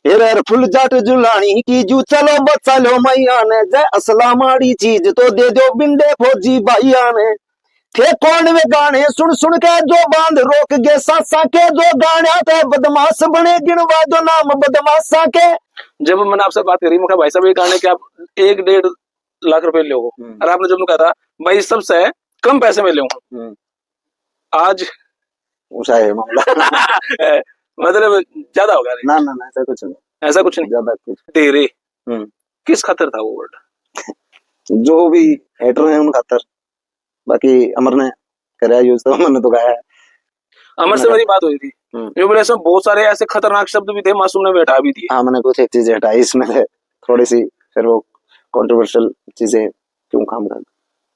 हेर full Jat Jolani की जू चलो बचलो मैया ने जय असला माड़ी चीज तो दे दो बिंडे फौजी भाइया ने थे कौन वे गाने सुन सुन के जो बांध रोक गए सासा के जो गाने थे बदमाश बने गिनवा दो नाम बदमाशा के। जब मैंने आपसे बात करी मैं भाई साहब ये गाने के आप 1-1.5 लाख रुपए ले हो और आपने जब कहा था भाई सबसे कम पैसे में ले आज ऊंचा है मामला मतलब ज्यादा होगा ना ना ना ऐसा कुछ नहीं ज्यादा कुछ तेरे किस खातर था वो वर्ड जो भी हेटर है उन खातर बाकी अमर ने कराया यूज तो मैंने तो गाया है। अमर से मेरी बात हुई थी जो बोले इसमें बहुत सारे ऐसे खतरनाक शब्द भी थे मासूम ने बैठा भी दिए। हाँ मैंने कुछ एक चीजें हटाई इसमें से थोड़ी सी फिर वो कंट्रोवर्शियल चीजें क्यों काम कर।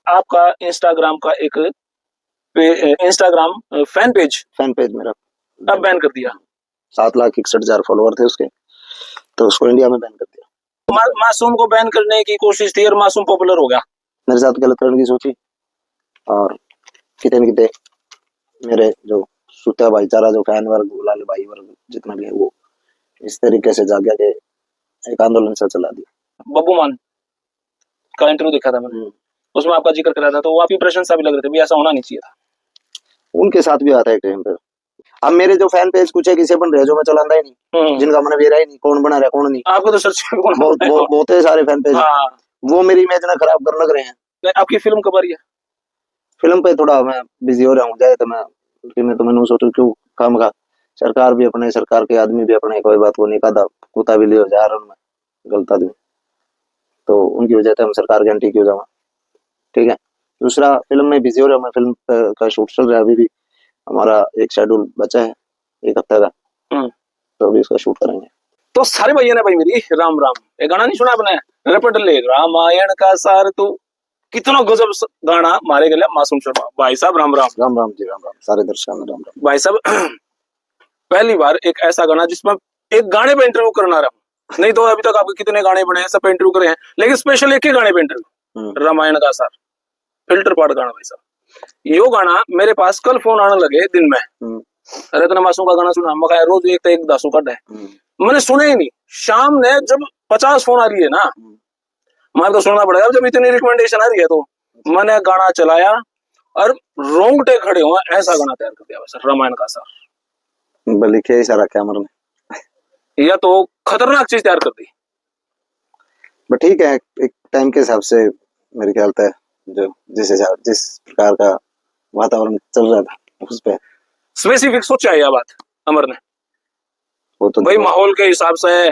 आपका इंस्टाग्राम का एक इंस्टाग्राम फैन पेज मेरा अब बैन कर दिया। 7,61,000 फॉलोअर थे उसके तो उसको इंडिया में बैन कर दिया। मासूम को बैन करने की कोशिश थी और मासूम पॉपुलर हो गया। मेरे साथ गलत करने की सोची और कितने न कितने मेरे जो सूता भाईचारा जो फैन वर्ग लाल भाई वर्ग जितना भी है वो इस तरीके से जाग गया कि एक आंदोलन सा चला दिया। बब्बू मान का इंटरव्यू देखा था मैंने उसमें आपका जिक्र करा था तो वो आपकी प्रशंसा भी लग रही थी ऐसा होना नहीं चाहिए था। उनके साथ भी आता है टाइम पे। अब मेरे जो फैन पेज कुछ है किसे बन रहे जो मैं चलाता ही नहीं जिनका मैंने वेरा ही नहीं कौन बना रहा कौन नहीं। आपको तो सर्च बहुत सारे फैन पेज वो मेरी इमेज ना खराब कर लग रहे हैं। आपकी फिल्म कब आ रही है? फिल्म पे थोड़ा मैं बिजी हो रहा हूँ जाए तो मैंने सोचू क्यों काम का सरकार भी अपने सरकार के आदमी भी अपने कोई बात को नहीं कहा कुत्ता भी लियो जा रहा मैं गलत आदमी तो उनकी वजह से हम सरकार के एंटी क्यों जावा। ठीक है दूसरा फिल्म में बिजी हो रहा हूँ मैं फिल्म का शूट चल रहा है अभी भी हमारा एक शेड्यूल बचा है 1 हफ्ते का तो अभी उसका शूट करेंगे। तो सारे भैया ने भाई मेरी राम राम ये गाना नहीं सुना आपने रपट ले रामायण का सार तू कितना गजब गाना मारे गए मासूम शर्मा भाई साहब राम राम राम राम जी राम राम सारे दर्शकों में राम राम। भाई साहब पहली बार एक ऐसा गाना जिसमें एक गाने पे इंटरव्यू करना रहा नहीं तो अभी तक आपके कितने गाने बने हैं सब पे इंटरव्यू करे हैं लेकिन स्पेशल एक ही गाने पे इंटरव्यू रामायण का सार फिल्टर पार्ट गाना भाई साहब यो गाना मेरे पास कल फोन आने लगे दिन में रत्न मासूम का गाना सुना मैं रोज एक दासू कट है मैंने सुना ही नहीं शाम ने जब 50 फोन आ रही है ना मैं तो सुनना पड़ेगा जब इतनी रिकमेंडेशन आ रही है तो मैंने गाना चलाया और रोंगटे खड़े हुए ऐसा गाना तैयार कर दिया बस रामायण का सार लिखे ही सारा कैमरा ने या तो खतरनाक चीज तैयार कर दी। बट ठीक है एक टाइम के हिसाब से मेरे ख्याल से जो जिस प्रकार का वातावरण चल रहा था उस पे स्पेसिफिक सोचा है यह बात अमर ने वो तो भाई माहौल के हिसाब से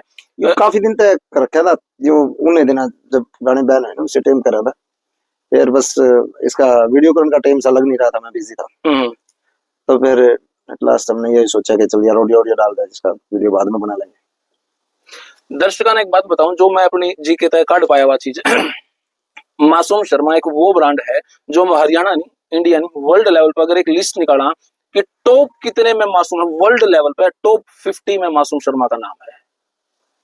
काफी दिन तक रखा था जो उन्हें दिन जब गाने बैन है उसे टाइम करा था फिर बस इसका वीडियो करने का टाइम सा लग नहीं रहा था मैं बिजी था तो फिर एट लास्ट हमने यही सोचा कि चल यार ऑडियो डाल दे जिसका वीडियो बाद में बना लेंगे। दर्शकों ने एक बात बताऊं जो मैं अपनी जी के तय काट पाया हुआ चीज मासूम शर्मा एक वो ब्रांड है जो हरियाणा नहीं इंडिया नहीं वर्ल्ड लेवल पर अगर एक लिस्ट निकाला कि टॉप कितने में मासूम वर्ल्ड लेवल पे टॉप 50 में मासूम शर्मा का नाम है।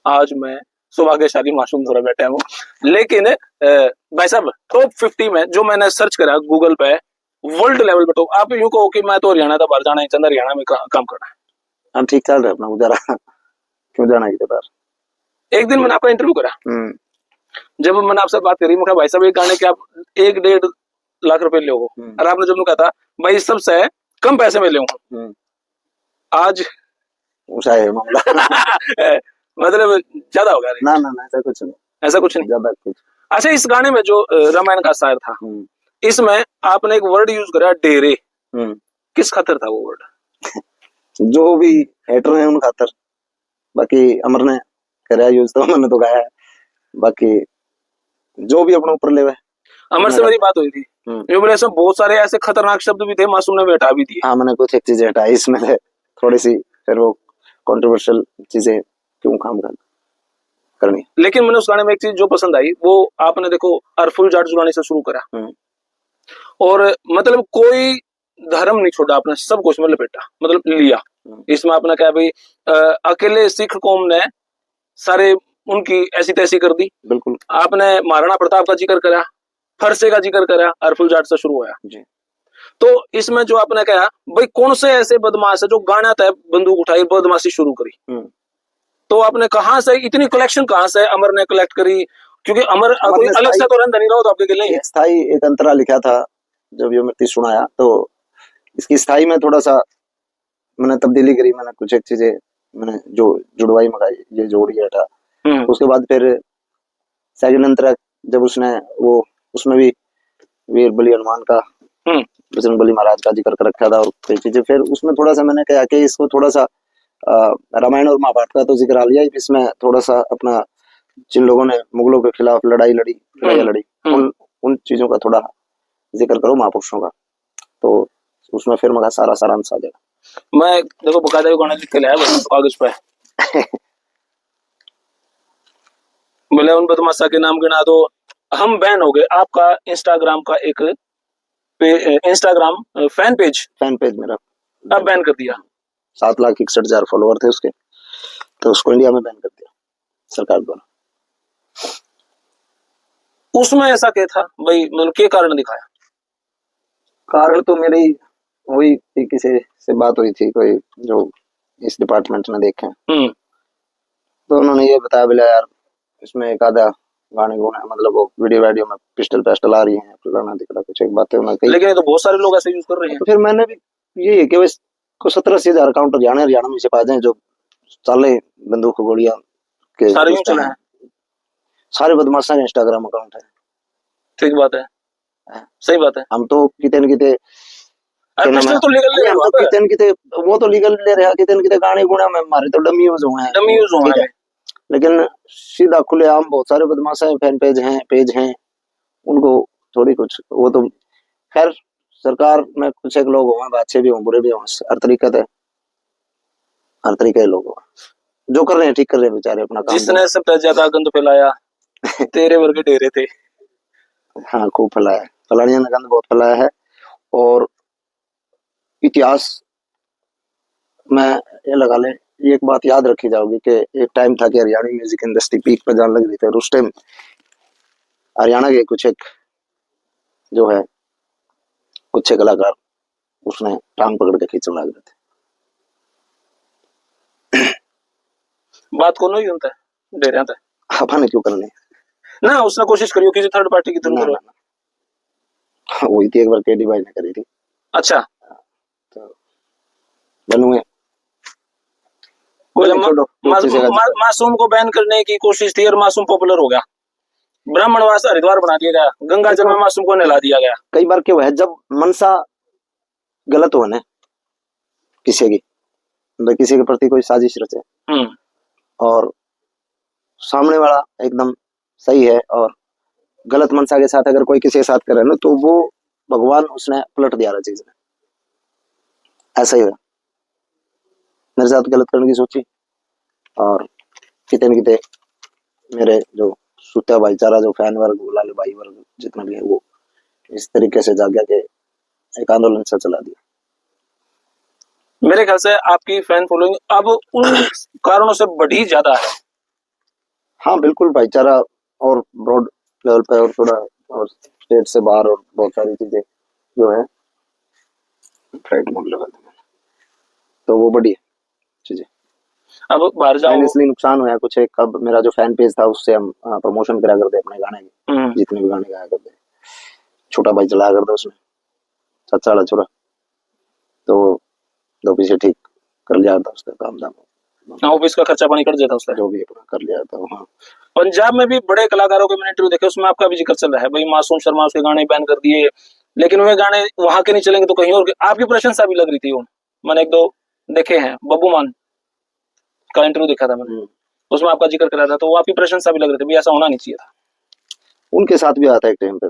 आज मैं सौभाग्यशाली मासूम थोड़ा बैठा हूँ लेकिन भाई साहब टॉप 50 में जो मैंने सर्च करा गूगल पे वर्ल्ड लेवल पे टॉप आप यूं कहो कि मैं तो हरियाणा था बाहर जाना है चंद्र हरियाणा में काम करना है हम ठीक चल रहे अपना गुजारा क्यों जाना है बाहर। एक दिन मैंने आपका इंटरव्यू करा जब मैंने आपसे बात करी मैं भाई साहब ये गाने के आप 1-1.5 लाख रुपए ले और आपने जब कहा था भाई सबसे कम पैसे में ले आज ऊंचा है मामला मतलब ज्यादा होगा ना ना ना ऐसा कुछ नहीं ज्यादा कुछ। अच्छा इस गाने में जो रामायण का सार था इसमें आपने एक वर्ड यूज करा डेरे किस खातर था वो वर्ड जो भी हेटर है उन खातर बाकी अमर ने कराया यूज तो मैंने तो गाया है बाकी जो भी अपने ऊपर ले अमर से मेरी बात हुई थी जो बोले इसमें बहुत सारे ऐसे खतरनाक शब्द भी थे मासूम ने बैठा भी दिए। हाँ मैंने कुछ एक चीजें हटाई इसमें से थोड़ी सी फिर वो कंट्रोवर्शियल चीजें क्यों काम करनी। लेकिन मैंने उस गाने में एक चीज जो पसंद आई वो आपने देखो अरफुल जाट जुलानी से शुरू करा और मतलब कोई धर्म नहीं छोड़ा आपने सब कुछ में लपेटा मतलब लिया। इसमें आपने क्या भाई अकेले सिख कौम ने सारे उनकी ऐसी तैसी कर दी। बिल्कुल आपने महाराणा प्रताप का जिक्र करा फरसे का जिक्र करा अरफुल जाट से शुरू हुआ जी। तो इसमें जो आपने कहा भाई कौन से ऐसे बदमाश है जो गाना तय बंदूक उठाई बदमाशी शुरू करी तो आपने कहाँ से इतनी कलेक्शन कहाँ से अमर ने कलेक्ट करी? क्योंकि अमर अमर कोई ने अलग सा स्थाई- तो रन नहीं रहा, तो आपके लिए एक स्थाई एक अंतरा लिखा था जब ये मृत्यु सुनाया, तो इसकी स्थाई में थोड़ा सा मैंने तब्दीली करी, मैंने कुछ एक चीजें मैंने जो जुड़वाई मंगाई, ये जोड़ी हटा। उसके बाद फिर सेकंड अंतरा जब उसने वो उसमें भी वीर बलि हनुमान का, बजरंग बली महाराज का जिक्र कर रखा था और कई चीजें, फिर उसमें थोड़ा सा मैंने कहा कि इसको थोड़ा सा रामायण और महाभारत का तो जिक्र आ लिया, इसमें थोड़ा सा अपना जिन लोगों ने मुगलों के खिलाफ लड़ाइयाँ लड़ी उन उन चीजों का थोड़ा जिक्र करो, महापुरुषों का, तो उसमें फिर मगा सारा सारांश आ जाएगा। मैं देखो बकायदा गाना लिख के लाया बस कागज पे। बोले उन बदमाशा के नाम गिना दो, हम बैन हो गए। आपका इंस्टाग्राम का एक इंस्टाग्राम फैन पेज मेरा अब बैन कर दिया। 7,61,000 फॉलोअर थे उसके, तो उसको इंडिया में बैन कर दिया सरकार द्वारा। उसमें ऐसा क्या था भाई, मतलब क्या कारण दिखाया? कारण तो मेरी वही थी, किसी से बात हुई थी कोई जो इस डिपार्टमेंट में देखे, तो उन्होंने ये बताया बोला यार इसमें एक आधा गाने गुने, मतलब वो वीडियो में पिस्टल आ रही है, फलाना दिखला कुछ एक बातें उन्होंने कही। लेकिन ये तो बहुत सारे लोग ऐसे यूज कर रहे हैं। तो फिर मैंने भी यही है कि बस को 17,80,000 अकाउंट हरियाणा में से पा जाए जो चाले बंदूक गोलियां के सारे यूं चले हैं, सारे बदमाशा का इंस्टाग्राम अकाउंट है। ठीक बात है, सही बात है। हम तो किते न किते पिस्टल तो लीगल ले रहे हैं, किते न किते वो तो लीगल ले रहे हैं, किते न किते गाने गुना में हमारे तो डमी यूज हुए हैं, डमी यूज हुआ है। लेकिन सीधा खुलेआम बहुत सारे बदमाशा फैन पेज हैं उनको थोड़ी कुछ, वो तो खैर सरकार में कुछ एक लोग हों, अच्छे भी हों बुरे भी हों, हर तरीके के लोग जो कर रहे हैं ठीक कर रहे हैं बेचारे अपना काम। जिसने सबसे ज्यादा गंद फैलाया तेरे वर्गे डेरे थे। हाँ खूब फैलाया, फलानिया ने गंद बहुत फैलाया है। और इतिहास में ये लगा ले, ये एक बात याद रखी जाओगी कि एक टाइम था कि हरियाणा म्यूजिक इंडस्ट्री पीक पर जाने लग रही थी, और उस टाइम हरियाणा के कुछ एक जो है कुछ एक कलाकार उसने टांग पकड़ के खींचने लग रहे थे। बात को नहीं होता है डेरे था, अपन क्यों करने ना उसने कोशिश करी किसी थर्ड पार्टी की थ्रू करो। वही थी एक बार केडी भाई ने करी थी। अच्छा तो बनूए मासूम को बैन करने की कोशिश थी और मासूम पॉपुलर हो गया, ब्राह्मणवास हरिद्वार बना दिया गया, गंगा जल में मासूम को नहला दिया गया। कई बार क्या है जब मनसा गलत हो ना किसी की, किसी के प्रति कोई साजिश रचे और सामने वाला एकदम सही है और गलत मनसा के साथ अगर कोई किसी के साथ करे ना, तो वो भगवान उसने पलट दिया रहा चीज ने, ऐसा ही हुआ मेरे साथ। गलत करने की सोची और किते न किते मेरे जो सुत्या भाईचारा, जो फैन वर्ग, लाले भाई वर्ग जितना भी है, वो इस तरीके से जाग गया कि एक आंदोलन से चला दिया। मेरे ख्याल से आपकी फैन फॉलोइंग अब उन कारणों से बढ़ी ज्यादा है। हाँ बिल्कुल, भाईचारा और ब्रॉड लेवल पे और थोड़ा और स्टेट से बाहर और बहुत सारी चीजें जो है फ्लाइट मोड लगा देंगे तो वो बढ़ी चीजें। अब बाहर जाओ इसलिए नुकसान हुआ कुछ एक, अब मेरा जो फैन पेज था उससे हम प्रमोशन करा करते अपने गाने की, जितने भी गाने गाया करते, छोटा भाई चलाया करता उसमें, चाचा वाला छोरा, तो दो पीछे ठीक कर लिया था उसका काम धाम, ऑफिस का खर्चा पानी कर देता उसका, जो भी अपना कर लिया था। हाँ पंजाब में भी बड़े कलाकारों के मैंने इंटरव्यू देखे, उसमें आपका भी जिक्र चल रहा है भाई मासूम शर्मा उसके गाने बैन कर दिए, लेकिन वे गाने वहां के नहीं चलेंगे तो कहीं और। आपकी प्रशंसा भी लग रही थी, मैंने एक दो देखे हैं, बब्बू मान का इंटरव्यू देखा था मैंने, उसमें आपका जिक्र करा था, तो वो आपकी प्रशंसा भी लग रही थी, ऐसा होना नहीं चाहिए था। उनके साथ भी आता है एक टाइम पे,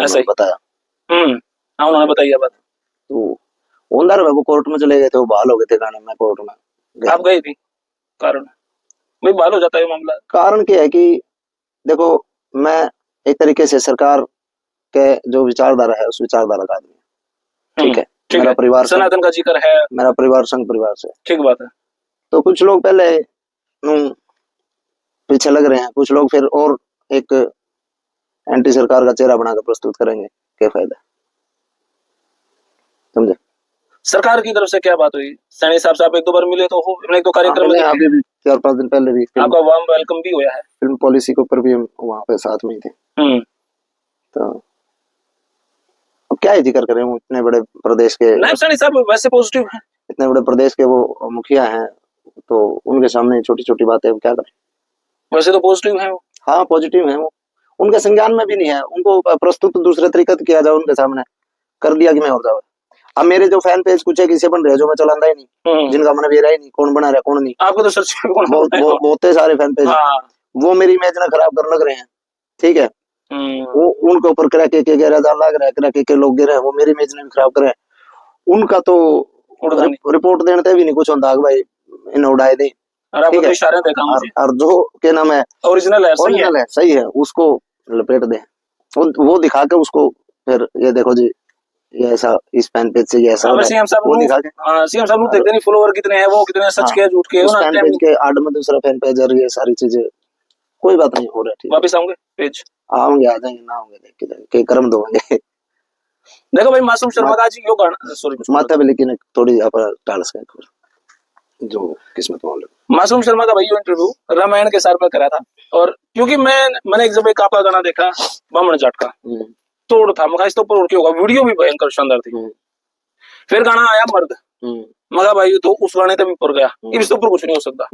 ऐसा ही बताया। हाँ उन्होंने बताई बात। तो ओनर वो कोर्ट में चले गए थे, वो बहाल हो गए थे गाने में, कोर्ट में आप गई थी, कारण भाई बहाल हो जाता है मामला। कारण क्या है कि देखो मैं एक तरीके से सरकार के जो विचारधारा है उस विचारधारा का आदमी, ठीक है, मेरा परिवार सनातन का जिक्र है, मेरा परिवार संघ परिवार से, ठीक बात है। तो कुछ लोग पहले पीछे लग रहे हैं, कुछ लोग फिर और एक एंटी सरकार का चेहरा बनाकर प्रस्तुत करेंगे, क्या फायदा, समझे। सरकार की तरफ से क्या बात हुई? सैनी साहब से आप एक दो बार मिले तो हो, एक दो कार्यक्रम में अभी 4-5 दिन पहले भी आपका वार्म वेलकम भी हुआ है। फिल्म पॉलिसी के ऊपर भी हम वहाँ पे साथ में ही थे। तो अब क्या ही जिक्र करें, वो इतने बड़े प्रदेश के नायब सानी साहब वैसे पॉजिटिव हैं, इतने बड़े प्रदेश के वो मुखिया हैं, तो उनके सामने छोटी छोटी बातें अब क्या करें। वैसे तो पॉजिटिव हैं वो। हाँ पॉजिटिव है वो, उनके संज्ञान में भी नहीं है, उनको प्रस्तुत दूसरे तरीके से किया जाए, उनके सामने कर दिया कि मैं और जाओ। अब मेरे जो फैन पेज कुछ है किसे बन रहे जो मैं चलाता ही नहीं, जिनका मन वेरा ही नहीं, कौन बना रहा कौन नहीं। आपको तो सर्च बहुत सारे फैन पेज वो मेरी इमेज ना खराब कर लग रहे हैं, ठीक है। वो उनके ऊपर करा के 11,000 लाग रहा है, करा के लोग गिर रहे हैं, वो मेरी इमेज ने भी खराब करे। उनका तो रिपोर्ट देने भी नहीं कुछ होता भाई, इन्हें उड़ाए दे, ठीक है। और जो क्या नाम है ओरिजिनल है सही है, उसको लपेट दे, वो दिखा के उसको फिर ये देखो जी ये ऐसा इस फैन पेज से ये ऐसा सीएम साहब वो दिखा के सीएम साहब देखते नहीं फॉलोअर कितने हैं, वो कितने सच के झूठ के, उस फैन पेज के आड़ में दूसरा फैन पेज और ये सारी चीजें कोई बात नहीं हो रहा। ठीक वापस आऊंगे पेज आऊंगे, आ जाएंगे, ना आऊंगे देख के जाएंगे, कर्म दोगे। देखो भाई मासूम शर्मा का जी यो गाना सॉरी माता भी लेकिन थोड़ी अपना टालस का जो किस्मत वाले। मासूम शर्मा का भाई इंटरव्यू रामायण के सार पर करा था, और क्योंकि मैंने जब एक आपका गाना देखा बामण जाट का, तोड़ था मगा इस तो ऊपर उड़ के होगा, वीडियो भी भयंकर शानदार थी। फिर गाना आया मर्द, मगा भाई तो उस गाने तक भी ऊपर गया, इसके ऊपर कुछ नहीं हो सकता।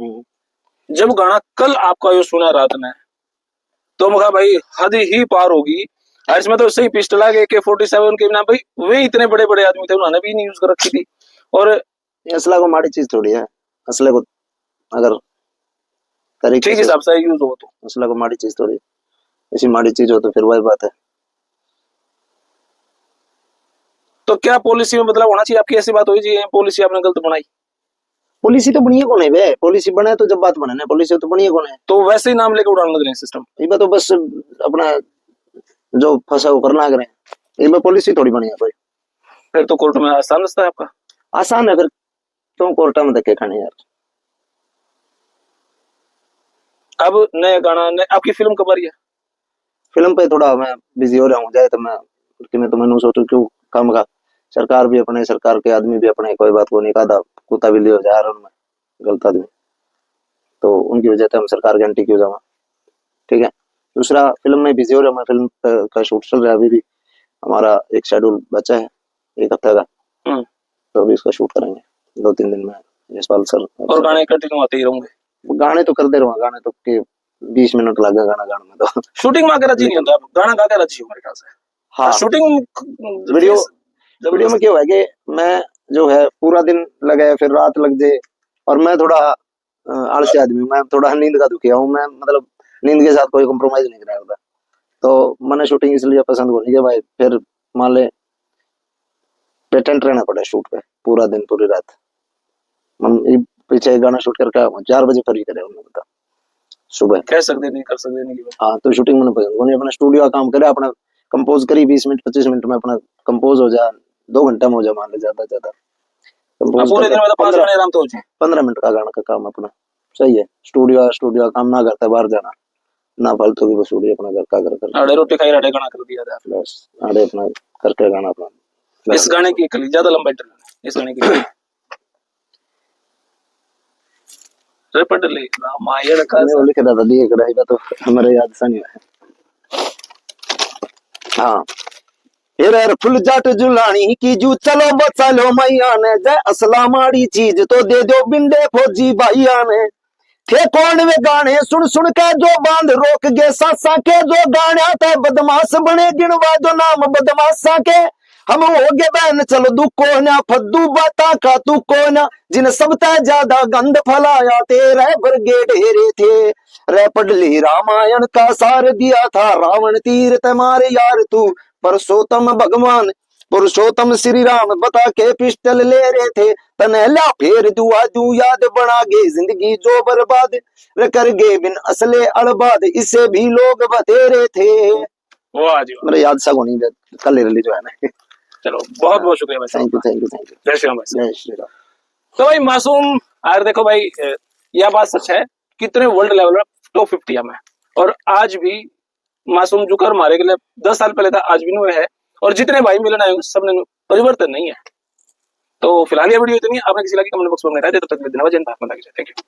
जब गाना कल आपका यो सुना रात में, तो मगा भाई हद ही पार होगी। इसमें तो सही पिस्टल आगे AK-47 के बिना भाई वे इतने बड़े बड़े आदमी थे, उन्होंने भी नहीं यूज कर रखी थी। और असला को माड़ी चीज थोड़ी है, असले को अगर तरीके के हिसाब से यूज हो तो असला को माड़ी चीज थोड़ी, ऐसी माड़ी चीज हो तो फिर वही बात है। तो क्या पॉलिसी में बदलाव होना चाहिए? आपकी ऐसी बात हुई जी पॉलिसी आपने गलत बनाई? पॉलिसी तो बनी कौन है बे, पॉलिसी बना तो जब बात बने ना, पॉलिसी तो बनी कौन है। तो वैसे ही नाम लेके उड़ान लग रहे हैं सिस्टम, ये तो बस अपना जो फंसा वो करना लग रहे हैं, ये पॉलिसी थोड़ी बनी है कोई। फिर तो कोर्ट में आसान रास्ता है आपका। आसान है, फिर क्यों कोर्ट में धक्के खाने यार। अब नया गाना आपकी फिल्म कब आ रही है? फिल्म पे थोड़ा मैं बिजी हो रहा हूँ, जाए तो मैं मैंने सोचू क्यों काम का, सरकार भी अपने, सरकार के आदमी भी अपने, कोई बात को नहीं कहा कुत्ता भी लियो जा रहा उनमें गलत आदमी, तो उनकी वजह से हम सरकार के एंटी क्यों जावा, ठीक है। दूसरा फिल्म में बिजी हो रहा हूँ मैं, फिल्म का शूट चल रहा है, अभी भी हमारा एक शेड्यूल बचा है 1 हफ्ते का, तो अभी इसका शूट करेंगे 2-3 दिन में यशपाल सर। और गाने कंटिन्यू आते ही रहेंगे? गाने तो करते रहो, गाने तो के 20 मिनट लगे गाना गाने में, तो शूटिंग में आकर नहीं होता, गाना गा कर अच्छी मेरे ख्याल से। हाँ शूटिंग वीडियो में क्या है कि मैं जो है पूरा दिन लगे फिर रात लग जाए, और मैं थोड़ा आलसी आदमी, मैं थोड़ा नींद का दुखिया हूँ, मैं मतलब नींद के साथ कोई कॉम्प्रोमाइज नहीं करा होता, तो मैंने शूटिंग इसलिए पसंद नहीं किया भाई, फिर मान ले पेटेंट रहना पड़ा शूट पे पूरा दिन पूरी रात, पीछे गाना शूट करके 4 बजे पर ही करे उन्होंने बता सुबह, कह सकते नहीं कर सकते नहीं। हाँ तो शूटिंग मैंने पसंद नहीं, अपना स्टूडियो का काम करे, अपना कंपोज करी 20 मिनट 25 मिनट में अपना कंपोज हो जाए, 2 घंटे में हो जाए मान ले, ज्यादा पूरे दिन में तो 5 घंटे आराम तो हो जाए। 15 मिनट का गाना का काम अपना सही है। स्टूडियो काम ना करता बाहर जाना ना, फालतू की वसूली अपना घर का कर आड़े रोटी खाई आड़े गाना कर दिया था, बस आड़े अपना करके गाना अपना। इस गाने की ज्यादा लंबा इंटरव्यू इस गाने की रामायण का वो लिख रहा था दिए कढ़ाई का, तो हमारे याद सा नहीं है। हाँ हेर फुल जाट जुलानी की जू चलो बचा लो मैया ने, जय असला माड़ी चीज तो दे दो बिंडे फौजी भाइया ने, थे कौन वे गाने सुन सुन के जो बांध रोक गए सासा के, जो गाने थे बदमाश बने गिनवा दो नाम बदमाशा के, हम हो गए बहन चलो दू कोना फद्दू बाता का तू कोना, जिन सबसे ज्यादा गंद फैलाया तेरे बरगे ढेरे थे, रे पढ़ली रामायण का सार दिया था रावण तीर तुम्हारे यार तू, परसोत्तम भगवान पुरुषोत्तम श्री राम बता के पिस्टल ले रहे थे, तनहला फेर दुआ दू याद बना गे जिंदगी जो बर्बाद कर गे बिन असले अड़बाद, इसे भी लोग बतेरे थे। मेरे याद सा नहीं कल रिलीज हुआ है। चलो बहुत बहुत शुक्रिया भाई, थैंक यू जय श्री राम भाई, जय श्री राम। तो भाई मासूम यार देखो भाई यह बात सच है, कितने वर्ल्ड लेवल में टॉप 50 में, और आज भी मासूम जो कर मारे के लिए 10 साल पहले था आज भी नुए है, और जितने भाई मिलन आए सबने परिवर्तन नहीं है। तो फिलहाल ये वीडियो इतनी, आपने किसी लगी कमेंट बॉक्स में राय दे, तब तक धन्यवाद, थैंक यू।